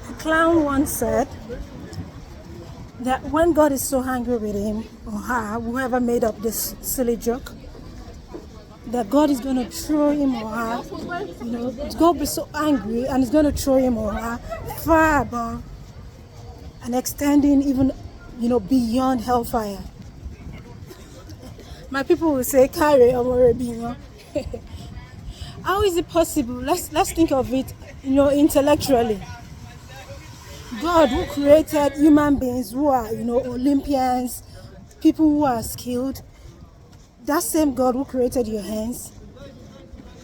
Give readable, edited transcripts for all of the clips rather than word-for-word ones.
A clown once said that when God is so angry with him or her, whoever made up this silly joke, that God is going to throw him or her, God will be so angry and is going to throw him or her far above and extending even, beyond hellfire. My people will say, carry on. How is it possible? Let's think of it, intellectually. God, who created human beings who are, Olympians, people who are skilled, that same God who created your hands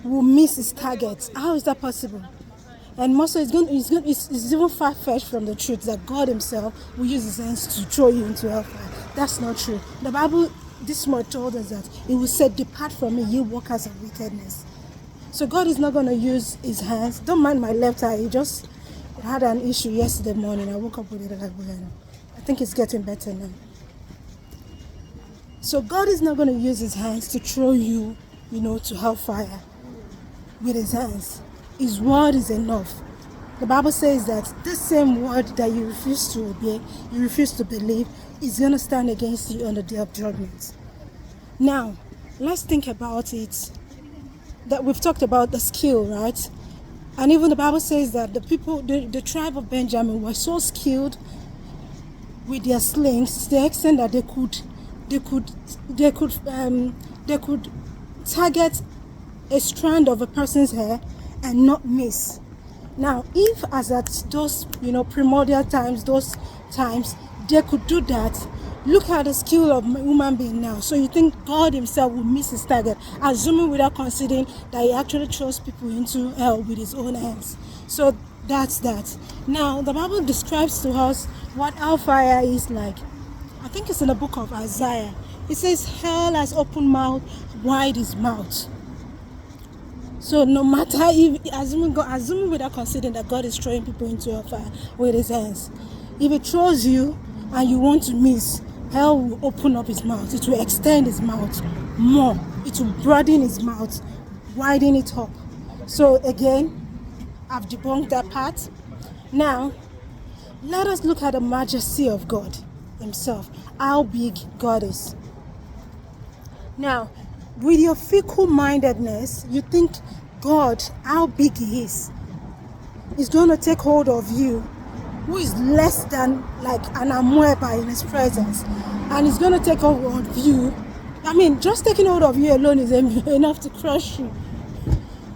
will miss his targets. How is that possible? And most of it's even far-fetched from the truth that God himself will use his hands to throw you into hellfire. That's not true. The Bible this much told us that he will say, depart from me, you workers of wickedness. So God is not going to use his hands. Don't mind my left eye. He just had an issue yesterday morning. I woke up with it. I think it's getting better now. So God is not going to use his hands to throw you, to hellfire with his hands. His word is enough. The Bible says that this same word that you refuse to obey, you refuse to believe, is going to stand against you on the day of judgment. Now, let's think about it. That we've talked about the skill, right? And even the Bible says that the people, the tribe of Benjamin were so skilled with their slings to the extent that they could target a strand of a person's hair and not miss. Now, if as at those primordial times, those times they could do that, look at the skill of human being now. So you think God himself will miss his target, assuming without considering that he actually throws people into hell with his own hands. So that's that. Now, the Bible describes to us what hellfire is like. I think it's in the book of Isaiah. It says, hell has opened mouth, wide his mouth. So no matter if, assuming without considering that God is throwing people into hellfire with his hands, if it throws you and you want to miss, hell will open up his mouth. It will extend his mouth more. It will broaden his mouth, widen it up. So again, I've debunked that part. Now, let us look at the majesty of God himself, how big God is. Now, with your fickle-mindedness, you think God, how big he is going to take hold of you, who is less than like an amoeba in his presence, and he's going to take hold of you. I mean, just taking hold of you alone is enough to crush you.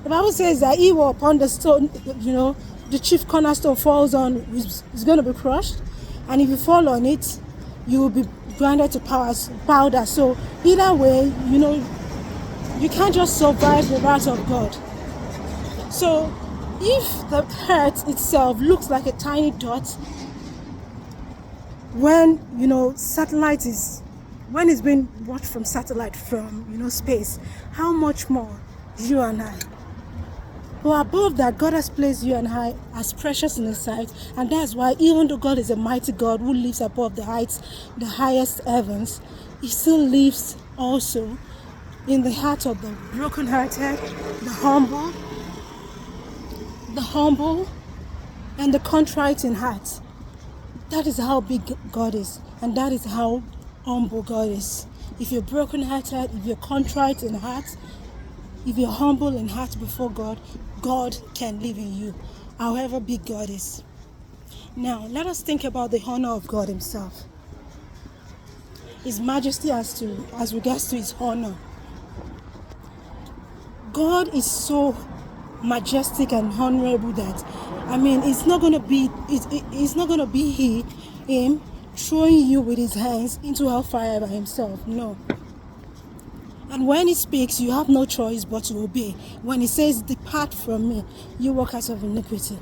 The Bible says that he will upon the stone, the chief cornerstone falls on, is going to be crushed, and if you fall on it, you will be grinded to powder. So either way, you can't just survive the wrath of God. So if the earth itself looks like a tiny dot, when when it's being watched from satellite from space, how much more you and I? But above that, God has placed you and I as precious in his sight, and that's why even though God is a mighty God who lives above the heights, the highest heavens, he still lives also in the heart of the brokenhearted, the humble, and the contrite in heart. That is how big God is, and that is how humble God is. If you're brokenhearted, if you're contrite in heart, if you're humble in heart before God, God can live in you, however big God is. Now, let us think about the honor of God himself. His majesty as regards to his honor. God is so majestic and honorable that, it's not going to be him throwing you with his hands into hellfire by himself. No. And when he speaks, you have no choice but to obey. When he says, depart from me, you workers of iniquity.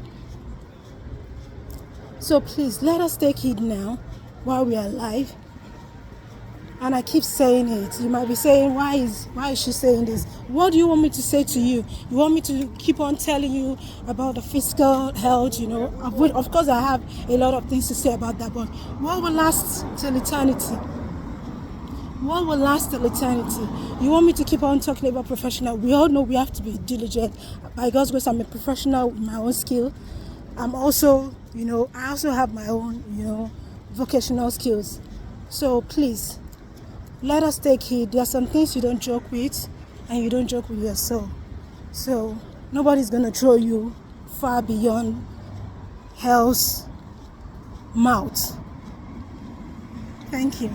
So please, let us take heed now while we are alive. And I keep saying it. You might be saying, why is she saying this? What do you want me to say to you? You want me to keep on telling you about the physical health, Of course, I have a lot of things to say about that, but what will last till eternity? What will last till eternity? You want me to keep on talking about professional? We all know we have to be diligent. By God's grace, I'm a professional with my own skill. I'm also, I also have my own, vocational skills. So please, let us take heed. There are some things you don't joke with, and you don't joke with yourself. So nobody's gonna throw you far beyond hell's mouth. Thank you.